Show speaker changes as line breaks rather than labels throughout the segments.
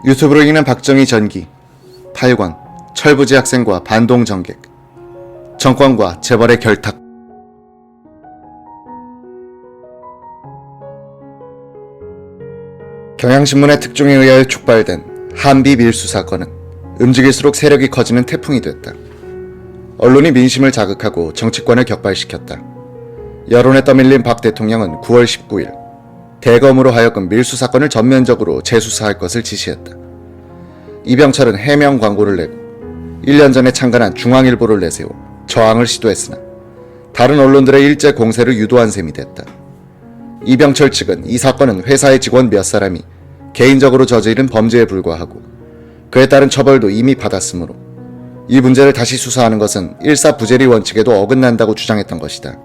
유튜브로 읽는 박정희 전기, 8권, 철부지 학생과 반동 정객, 정권과 재벌의 결탁. 경향신문의 특종에 의하여 촉발된 한비 밀수 사건은 움직일수록 세력이 커지는 태풍이 됐다. 언론이 민심을 자극하고 정치권을 격발시켰다. 여론에 떠밀린 박 대통령은 9월 19일 대검으로 하여금 밀수 사건을 전면적으로 재수사할 것을 지시했다. 이병철은 해명 광고를 내고 1년 전에 창간한 중앙일보를 내세워 저항을 시도했으나 다른 언론들의 일제 공세를 유도한 셈이 됐다. 이병철 측은 이 사건은 회사의 직원 몇 사람이 개인적으로 저지른 범죄에 불과하고 그에 따른 처벌도 이미 받았으므로 이 문제를 다시 수사하는 것은 일사부재리 원칙에도 어긋난다고 주장했던 것이다.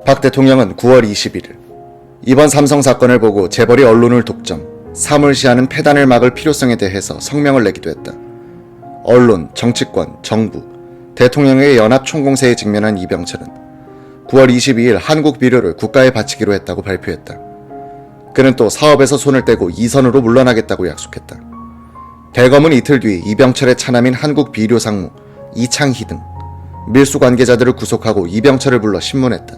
박 대통령은 9월 21일 이번 삼성 사건을 보고 재벌이 언론을 독점, 사물시하는 폐단을 막을 필요성에 대해서 성명을 내기도 했다. 언론, 정치권, 정부, 대통령의 연합 총공세에 직면한 이병철은 9월 22일 한국 비료를 국가에 바치기로 했다고 발표했다. 그는 또 사업에서 손을 떼고 이선으로 물러나겠다고 약속했다. 대검은 이틀 뒤 이병철의 차남인 한국 비료 상무 이창희 등 밀수 관계자들을 구속하고 이병철을 불러 신문했다.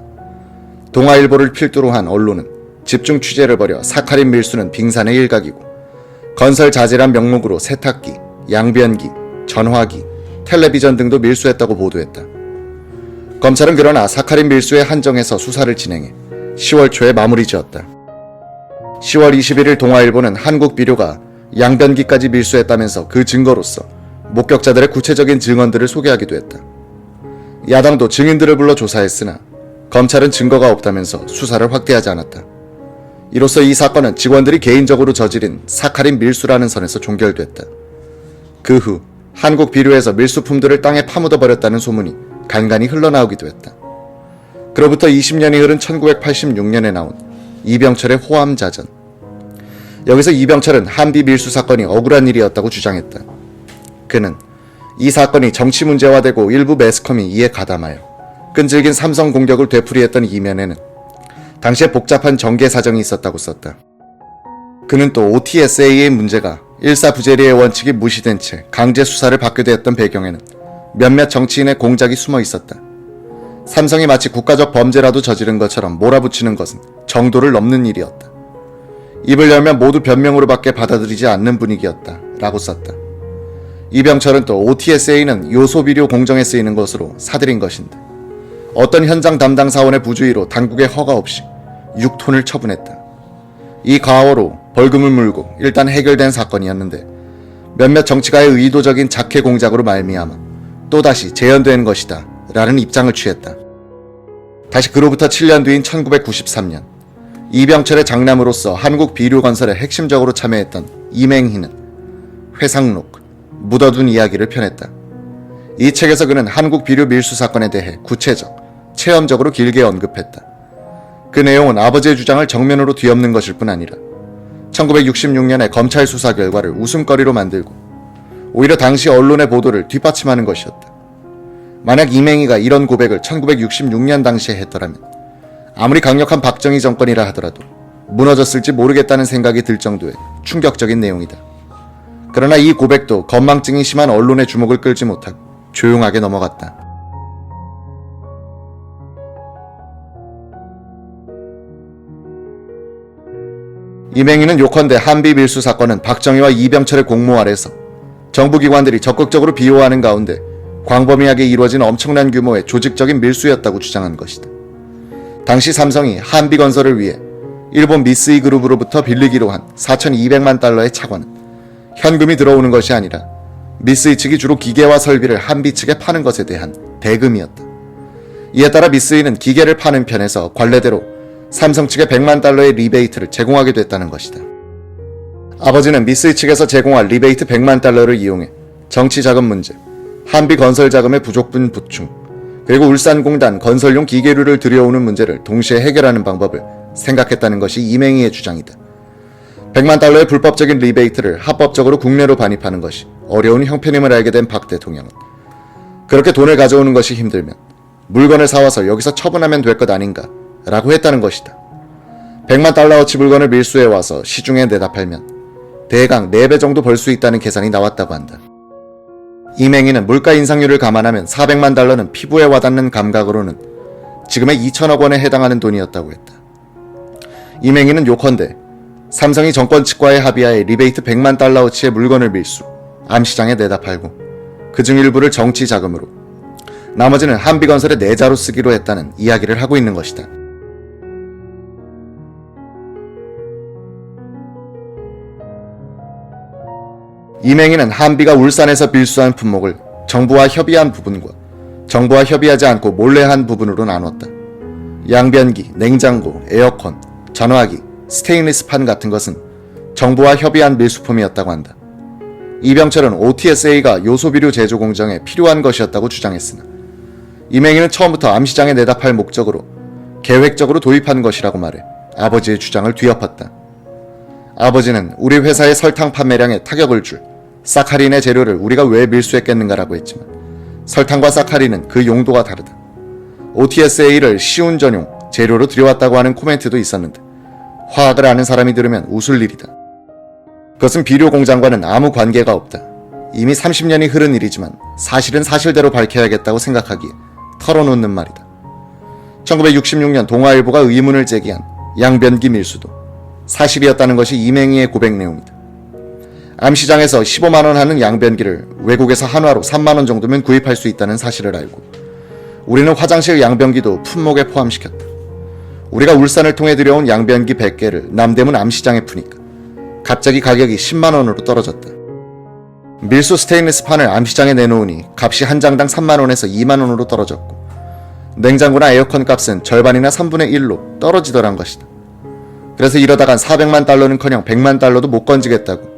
동아일보를 필두로 한 언론은 집중 취재를 벌여 사카린 밀수는 빙산의 일각이고 건설 자재란 명목으로 세탁기, 양변기, 전화기, 텔레비전 등도 밀수했다고 보도했다. 검찰은 그러나 사카린 밀수에 한정해서 수사를 진행해 10월 초에 마무리 지었다. 10월 21일 동아일보는 한국 비료가 양변기까지 밀수했다면서 그 증거로서 목격자들의 구체적인 증언들을 소개하기도 했다. 야당도 증인들을 불러 조사했으나 검찰은 증거가 없다면서 수사를 확대하지 않았다. 이로써 이 사건은 직원들이 개인적으로 저지른 사카린 밀수라는 선에서 종결됐다. 그 후 한국 비료에서 밀수품들을 땅에 파묻어버렸다는 소문이 간간히 흘러나오기도 했다. 그로부터 20년이 흐른 1986년에 나온 이병철의 호암자전. 여기서 이병철은 한비 밀수 사건이 억울한 일이었다고 주장했다. 그는 이 사건이 정치 문제화되고 일부 매스컴이 이에 가담하여 끈질긴 삼성 공격을 되풀이했던 이면에는 당시에 복잡한 정계 사정이 있었다고 썼다. 그는 또 OTSA의 문제가 일사부재리의 원칙이 무시된 채 강제 수사를 받게 되었던 배경에는 몇몇 정치인의 공작이 숨어 있었다. 삼성이 마치 국가적 범죄라도 저지른 것처럼 몰아붙이는 것은 정도를 넘는 일이었다. 입을 열면 모두 변명으로밖에 받아들이지 않는 분위기였다 라고 썼다. 이병철은 또 OTSA는 요소비료 공정에 쓰이는 것으로 사들인 것인데 어떤 현장 담당 사원의 부주의로 당국의 허가 없이 6톤을 처분했다. 이 과오로 벌금을 물고 일단 해결된 사건이었는데 몇몇 정치가의 의도적인 작해 공작으로 말미암아 또다시 재현된 것이다 라는 입장을 취했다. 다시 그로부터 7년 뒤인 1993년 이병철의 장남으로서 한국 비료건설에 핵심적으로 참여했던 이맹희는 회상록, 묻어둔 이야기를 펴냈다. 이 책에서 그는 한국 비료 밀수 사건에 대해 구체적, 체험적으로 길게 언급했다. 그 내용은 아버지의 주장을 정면으로 뒤엎는 것일 뿐 아니라 1966년의 검찰 수사 결과를 웃음거리로 만들고 오히려 당시 언론의 보도를 뒷받침하는 것이었다. 만약 이맹희가 이런 고백을 1966년 당시에 했더라면 아무리 강력한 박정희 정권이라 하더라도 무너졌을지 모르겠다는 생각이 들 정도의 충격적인 내용이다. 그러나 이 고백도 건망증이 심한 언론의 주목을 끌지 못하고 조용하게 넘어갔다. 이맹희는 요컨대 한비 밀수 사건은 박정희와 이병철의 공모 아래서 정부기관들이 적극적으로 비호하는 가운데 광범위하게 이루어진 엄청난 규모의 조직적인 밀수였다고 주장한 것이다. 당시 삼성이 한비건설을 위해 일본 미쓰이 그룹으로부터 빌리기로 한 4,200만 달러의 차관은 현금이 들어오는 것이 아니라 미쓰이 측이 주로 기계와 설비를 한비 측에 파는 것에 대한 대금이었다. 이에 따라 미쓰이는 기계를 파는 편에서 관례대로 삼성 측에 100만 달러의 리베이트를 제공하게 됐다는 것이다. 아버지는 미쓰이 측에서 제공할 리베이트 100만 달러를 이용해 정치자금 문제, 한비 건설 자금의 부족분 보충, 그리고 울산공단 건설용 기계류를 들여오는 문제를 동시에 해결하는 방법을 생각했다는 것이 이맹희의 주장이다. 100만 달러의 불법적인 리베이트를 합법적으로 국내로 반입하는 것이 어려운 형편임을 알게 된 박 대통령은 그렇게 돈을 가져오는 것이 힘들면 물건을 사와서 여기서 처분하면 될 것 아닌가 라고 했다는 것이다. 100만 달러어치 물건을 밀수해와서 시중에 내다 팔면 대강 4배 정도 벌 수 있다는 계산이 나왔다고 한다. 이맹희는 물가 인상률을 감안하면 400만 달러는 피부에 와닿는 감각으로는 지금의 2천억 원에 해당하는 돈이었다고 했다. 이맹희는 요컨대 삼성이 정권 측과의 합의하에 리베이트 100만 달러어치의 물건을 밀수, 암시장에 내다 팔고 그중 일부를 정치 자금으로, 나머지는 한비건설의 내자로 쓰기로 했다는 이야기를 하고 있는 것이다. 이맹희는 한비가 울산에서 밀수한 품목을 정부와 협의한 부분과 정부와 협의하지 않고 몰래 한 부분으로 나눴다. 양변기, 냉장고, 에어컨, 전화기, 스테인리스판 같은 것은 정부와 협의한 밀수품이었다고 한다. 이병철은 OTSA가 요소비료 제조 공장에 필요한 것이었다고 주장했으나 이맹희는 처음부터 암시장에 내다 팔 목적으로 계획적으로 도입한 것이라고 말해 아버지의 주장을 뒤엎었다. 아버지는 우리 회사의 설탕 판매량에 타격을 줄 사카린의 재료를 우리가 왜 밀수했겠는가라고 했지만 설탕과 사카린은 그 용도가 다르다. OTSA를 시운 전용 재료로 들여왔다고 하는 코멘트도 있었는데 화학을 아는 사람이 들으면 웃을 일이다. 그것은 비료 공장과는 아무 관계가 없다. 이미 30년이 흐른 일이지만 사실은 사실대로 밝혀야겠다고 생각하기에 털어놓는 말이다. 1966년 동아일보가 의문을 제기한 양변기 밀수도 사실이었다는 것이 이맹희의 고백 내용이다. 암시장에서 15만원 하는 양변기를 외국에서 한화로 3만원 정도면 구입할 수 있다는 사실을 알고 우리는 화장실 양변기도 품목에 포함시켰다. 우리가 울산을 통해 들여온 양변기 100개를 남대문 암시장에 푸니까 갑자기 가격이 10만원으로 떨어졌다. 밀수 스테인리스 판을 암시장에 내놓으니 값이 한 장당 3만원에서 2만원으로 떨어졌고 냉장고나 에어컨 값은 절반이나 3분의 1로 떨어지더란 것이다. 그래서 이러다간 400만 달러는커녕 100만 달러도 못 건지겠다고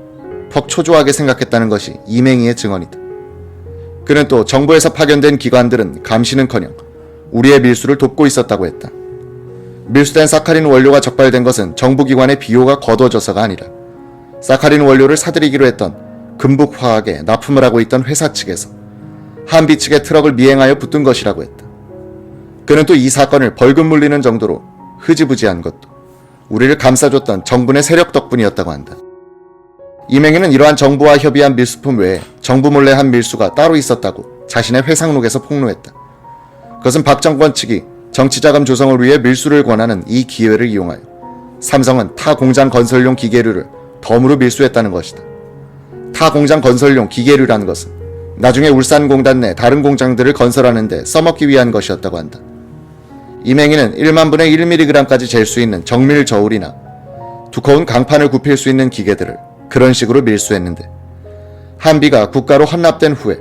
퍽 초조하게 생각했다는 것이 이맹희의 증언이다. 그는 또 정부에서 파견된 기관들은 감시는커녕 우리의 밀수를 돕고 있었다고 했다. 밀수된 사카린 원료가 적발된 것은 정부기관의 비호가 거둬져서가 아니라 사카린 원료를 사들이기로 했던 금북화학에 납품을 하고 있던 회사 측에서 한비 측의 트럭을 미행하여 붙든 것이라고 했다. 그는 또 이 사건을 벌금 물리는 정도로 흐지부지한 것도 우리를 감싸줬던 정부의 세력 덕분이었다고 한다. 이맹희는 이러한 정부와 협의한 밀수품 외에 정부 몰래 한 밀수가 따로 있었다고 자신의 회상록에서 폭로했다. 그것은 박 정권 측이 정치자금 조성을 위해 밀수를 권하는 이 기회를 이용하여 삼성은 타 공장 건설용 기계류를 덤으로 밀수했다는 것이다. 타 공장 건설용 기계류라는 것은 나중에 울산공단 내 다른 공장들을 건설하는 데 써먹기 위한 것이었다고 한다. 이맹희는 1만 분의 1mg까지 잴 수 있는 정밀 저울이나 두꺼운 강판을 굽힐 수 있는 기계들을 그런 식으로 밀수했는데 한비가 국가로 헌납된 후에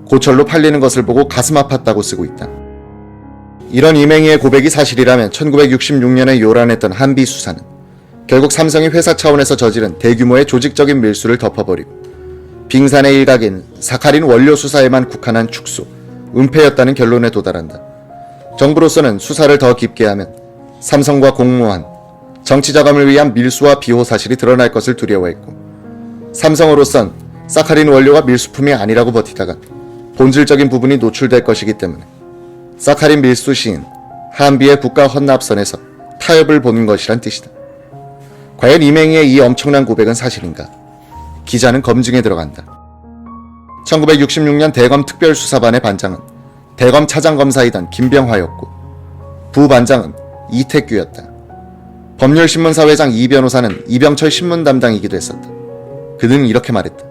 고철로 팔리는 것을 보고 가슴 아팠다고 쓰고 있다. 이런 이맹희의 고백이 사실이라면 1966년에 요란했던 한비 수사는 결국 삼성이 회사 차원에서 저지른 대규모의 조직적인 밀수를 덮어버리고 빙산의 일각인 사카린 원료 수사에만 국한한 축소, 은폐였다는 결론에 도달한다. 정부로서는 수사를 더 깊게 하면 삼성과 공모한 정치자금을 위한 밀수와 비호 사실이 드러날 것을 두려워했고 삼성으로선 사카린 원료가 밀수품이 아니라고 버티다가 본질적인 부분이 노출될 것이기 때문에 사카린 밀수 시인 한비의 국가 헌납선에서 타협을 보는 것이란 뜻이다. 과연 이맹희의 이 엄청난 고백은 사실인가? 기자는 검증에 들어간다. 1966년 대검 특별수사반의 반장은 대검 차장검사이던 김병화였고 부반장은 이택규였다. 법률신문사 회장 이 변호사는 이병철 신문 담당이기도 했었다. 그는 이렇게 말했다.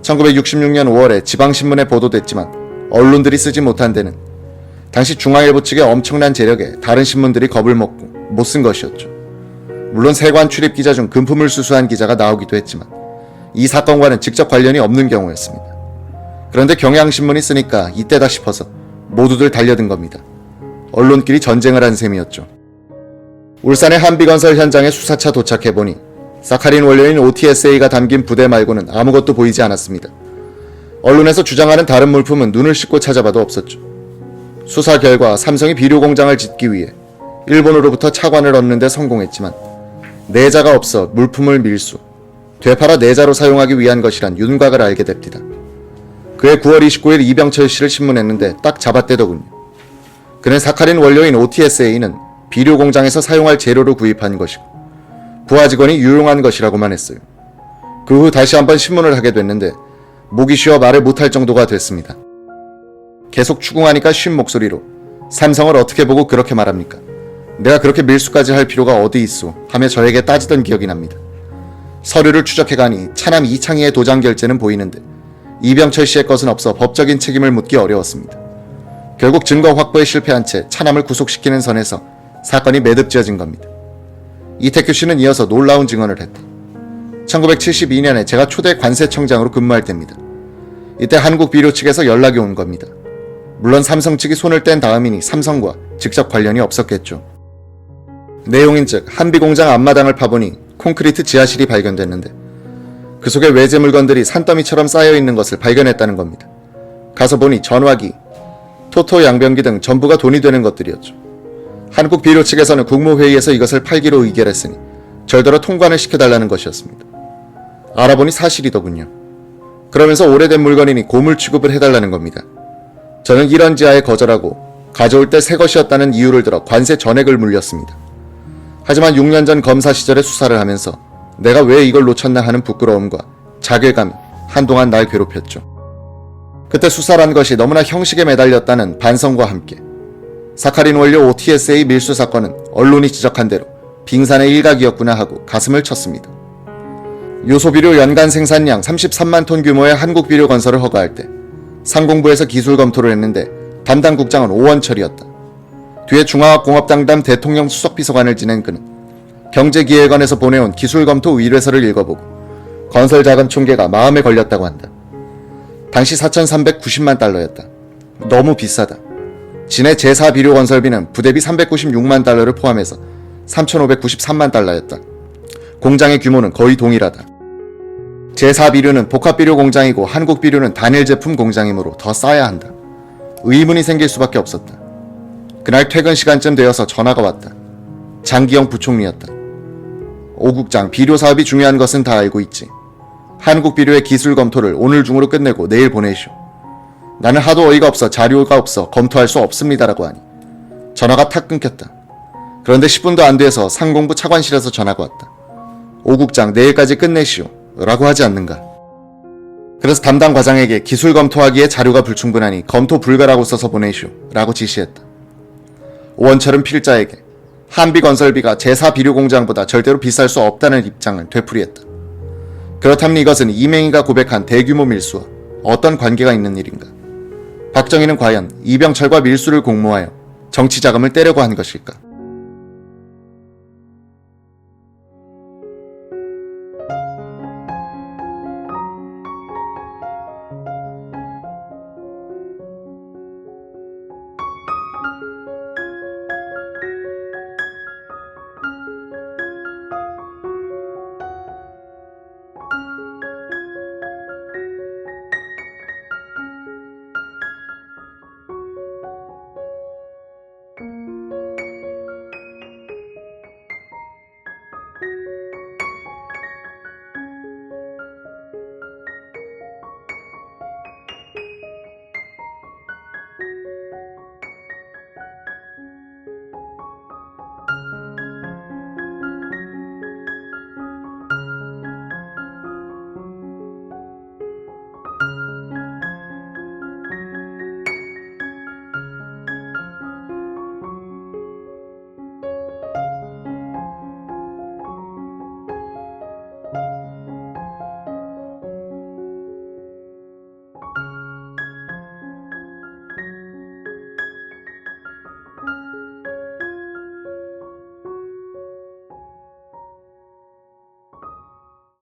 1966년 5월에 지방신문에 보도됐지만 언론들이 쓰지 못한 데는 당시 중앙일보 측의 엄청난 재력에 다른 신문들이 겁을 먹고 못 쓴 것이었죠. 물론 세관 출입 기자 중 금품을 수수한 기자가 나오기도 했지만 이 사건과는 직접 관련이 없는 경우였습니다. 그런데 경향신문이 쓰니까 이때다 싶어서 모두들 달려든 겁니다. 언론끼리 전쟁을 한 셈이었죠. 울산의 한비건설 현장에 수사차 도착해보니 사카린 원료인 OTSA가 담긴 부대 말고는 아무것도 보이지 않았습니다. 언론에서 주장하는 다른 물품은 눈을 씻고 찾아봐도 없었죠. 수사 결과 삼성이 비료 공장을 짓기 위해 일본으로부터 차관을 얻는 데 성공했지만 내자가 없어 물품을 밀수, 되팔아 내자로 사용하기 위한 것이란 윤곽을 알게 됩니다. 그해 9월 29일 이병철 씨를 신문했는데 딱 잡았대더군요. 그는 사카린 원료인 OTSA는 비료 공장에서 사용할 재료로 구입한 것이고 부하 직원이 유용한 것이라고만 했어요. 그 후 다시 한번 신문을 하게 됐는데 목이 쉬어 말을 못할 정도가 됐습니다. 계속 추궁하니까 쉰 목소리로 삼성을 어떻게 보고 그렇게 말합니까? 내가 그렇게 밀수까지 할 필요가 어디 있소? 하며 저에게 따지던 기억이 납니다. 서류를 추적해가니 차남 이창희의 도장 결제는 보이는데 이병철 씨의 것은 없어 법적인 책임을 묻기 어려웠습니다. 결국 증거 확보에 실패한 채 차남을 구속시키는 선에서 사건이 매듭지어진 겁니다. 이태규 씨는 이어서 놀라운 증언을 했다. 1972년에 제가 초대 관세청장으로 근무할 때입니다. 이때 한국비료 측에서 연락이 온 겁니다. 물론 삼성 측이 손을 뗀 다음이니 삼성과 직접 관련이 없었겠죠. 내용인즉 한비공장 앞마당을 파보니 콘크리트 지하실이 발견됐는데 그 속에 외제 물건들이 산더미처럼 쌓여있는 것을 발견했다는 겁니다. 가서 보니 전화기, 토토 양변기 등 전부가 돈이 되는 것들이었죠. 한국비료 측에서는 국무회의에서 이것을 팔기로 의결했으니 절더러 통관을 시켜달라는 것이었습니다. 알아보니 사실이더군요. 그러면서 오래된 물건이니 고물 취급을 해달라는 겁니다. 저는 이런 지하에 거절하고 가져올 때 새 것이었다는 이유를 들어 관세 전액을 물렸습니다. 하지만 6년 전 검사 시절에 수사를 하면서 내가 왜 이걸 놓쳤나 하는 부끄러움과 자괴감이 한동안 날 괴롭혔죠. 그때 수사란 것이 너무나 형식에 매달렸다는 반성과 함께 사카린 원료 OTSA 밀수 사건은 언론이 지적한 대로 빙산의 일각이었구나 하고 가슴을 쳤습니다. 요소비료 연간 생산량 33만 톤 규모의 한국비료 건설을 허가할 때 상공부에서 기술 검토를 했는데 담당 국장은 오원철이었다. 뒤에 중화공업당담 대통령 수석비서관을 지낸 그는 경제기획원에서 보내온 기술검토 의뢰서를 읽어보고 건설 자금 총계가 마음에 걸렸다고 한다. 당시 4,390만 달러였다. 너무 비싸다. 진해 제4비료 건설비는 부대비 396만 달러를 포함해서 3,593만 달러였다. 공장의 규모는 거의 동일하다. 제4비료는 복합비료 공장이고 한국비료는 단일 제품 공장이므로 더 싸야 한다. 의문이 생길 수밖에 없었다. 그날 퇴근 시간쯤 되어서 전화가 왔다. 장기영 부총리였다. 오 국장, 비료 사업이 중요한 것은 다 알고 있지. 한국비료의 기술 검토를 오늘 중으로 끝내고 내일 보내시오. 나는 하도 어이가 없어 자료가 없어 검토할 수 없습니다라고 하니 전화가 탁 끊겼다. 그런데 10분도 안 돼서 상공부 차관실에서 전화가 왔다. 오 국장, 내일까지 끝내시오 라고 하지 않는가. 그래서 담당 과장에게 기술 검토하기에 자료가 불충분하니 검토 불가라고 써서 보내시오 라고 지시했다. 오원철은 필자에게 한비건설비가 제4비료공장보다 절대로 비쌀 수 없다는 입장을 되풀이했다. 그렇다면 이것은 이맹희가 고백한 대규모 밀수와 어떤 관계가 있는 일인가? 박정희는 과연 이병철과 밀수를 공모하여 정치자금을 떼려고 한 것일까?